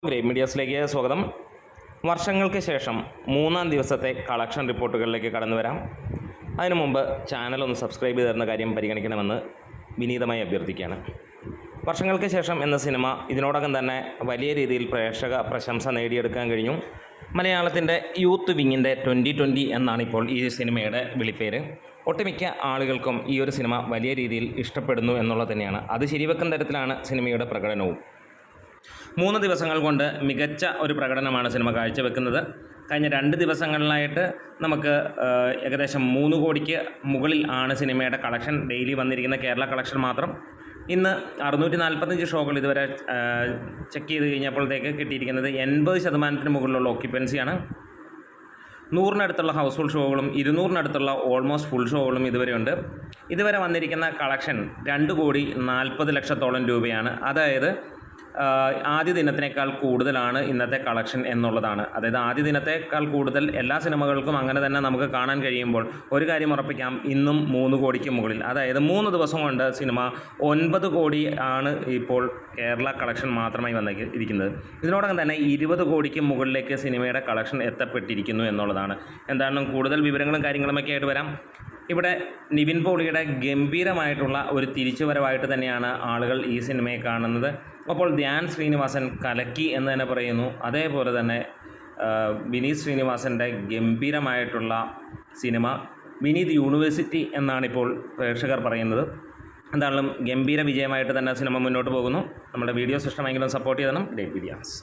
Great മീഡിയാസിലേക്ക് സ്വാഗതം. വർഷങ്ങൾക്ക് ശേഷം മൂന്നാം ദിവസത്തെ കളക്ഷൻ റിപ്പോർട്ടുകളിലേക്ക് കടന്നു വരാം. അതിനു മുമ്പ് ചാനൽ ഒന്ന് സബ്സ്ക്രൈബ് ചെയ്തിരുന്ന കാര്യം പരിഗണിക്കണമെന്ന് വിനീതമായി അഭ്യർത്ഥിക്കുകയാണ്. വർഷങ്ങൾക്ക് ശേഷം എന്ന സിനിമ ഇതിനോടകം തന്നെ വലിയ രീതിയിൽ പ്രേക്ഷക പ്രശംസ നേടിയെടുക്കാൻ കഴിഞ്ഞു. മലയാളത്തിൻ്റെ യൂത്ത് വിങ്ങിൻ്റെ 2020 എന്നാണ് ഇപ്പോൾ ഈ സിനിമയുടെ വിളിപ്പേര്. ഒട്ടുമിക്ക ആളുകൾക്കും ഈ ഒരു സിനിമ വലിയ രീതിയിൽ ഇഷ്ടപ്പെടുന്നു എന്നുള്ളത് തന്നെയാണ്. അത് ശരിവെക്കുന്ന തരത്തിലാണ് സിനിമയുടെ പ്രകടനവും. 3 ദിവസങ്ങൾ കൊണ്ട് മികച്ച ഒരു പ്രകടനമാണ് സിനിമ കാഴ്ചവെക്കുന്നത്. കഴിഞ്ഞ 2 ദിവസങ്ങളിലായിട്ട് നമുക്ക് ഏകദേശം 3 കോടിക്ക് മുകളിൽ ആണ് സിനിമയുടെ കളക്ഷൻ ഡെയിലി വന്നിരിക്കുന്ന കേരള കളക്ഷൻ മാത്രം. ഇന്ന് 645 ഷോകൾ ഇതുവരെ ചെക്ക് ചെയ്ത് കഴിഞ്ഞപ്പോഴത്തേക്ക് കിട്ടിയിരിക്കുന്നത് 80% മുകളിലുള്ള ഓക്യുപ്പൻസിയാണ്. 100-നടുത്തുള്ള ഹൗസ്ഫുൾ ഷോകളും 200-നടുത്തുള്ള ഓൾമോസ്റ്റ് ഫുൾ ഷോകളും ഇതുവരെയുണ്ട്. ഇതുവരെ വന്നിരിക്കുന്ന കളക്ഷൻ 2,40,00,000 രൂപയാണ്. അതായത് ആദ്യ ദിനത്തിനേക്കാൾ കൂടുതലാണ് ഇന്നത്തെ കളക്ഷൻ എന്നുള്ളതാണ്. അതായത് ആദ്യ ദിനത്തേക്കാൾ കൂടുതൽ എല്ലാ സിനിമകൾക്കും അങ്ങനെ തന്നെ നമുക്ക് കാണാൻ കഴിയുമ്പോൾ ഒരു കാര്യം ഉറപ്പിക്കാം, ഇന്നും 3 കോടിക്ക് മുകളിൽ, അതായത് 3 ദിവസം കൊണ്ട് സിനിമ 9 കോടി ആണ് ഇപ്പോൾ കേരള കളക്ഷൻ മാത്രമായി വന്നിരിക്കുന്നത്. ഇതിനോടകം തന്നെ 20 കോടിക്ക് മുകളിലേക്ക് സിനിമയുടെ കളക്ഷൻ എത്തപ്പെട്ടിരിക്കുന്നു എന്നുള്ളതാണ്. എന്തായാലും കൂടുതൽ വിവരങ്ങളും കാര്യങ്ങളുമൊക്കെ ആയിട്ട് വരാം. ഇവിടെ നിവിൻ പോളിയുടെ ഗംഭീരമായിട്ടുള്ള ഒരു തിരിച്ചുവരവായിട്ട് തന്നെയാണ് ആളുകൾ ഈ സിനിമയെ കാണുന്നത്. അപ്പോൾ ധ്യാൻ ശ്രീനിവാസൻ കലക്കി എന്ന് തന്നെ പറയുന്നു. അതേപോലെ തന്നെ വിനീത് ശ്രീനിവാസൻ്റെ ഗംഭീരമായിട്ടുള്ള സിനിമ വിനീത് യൂണിവേഴ്സിറ്റി എന്നാണിപ്പോൾ പ്രേക്ഷകർ പറയുന്നത്. എന്തായാലും ഗംഭീര വിജയമായിട്ട് തന്നെ സിനിമ മുന്നോട്ട് പോകുന്നു. നമ്മുടെ വീഡിയോസ് ഇഷ്ടമെങ്കിലും സപ്പോർട്ട് ചെയ്യണം. Great medias.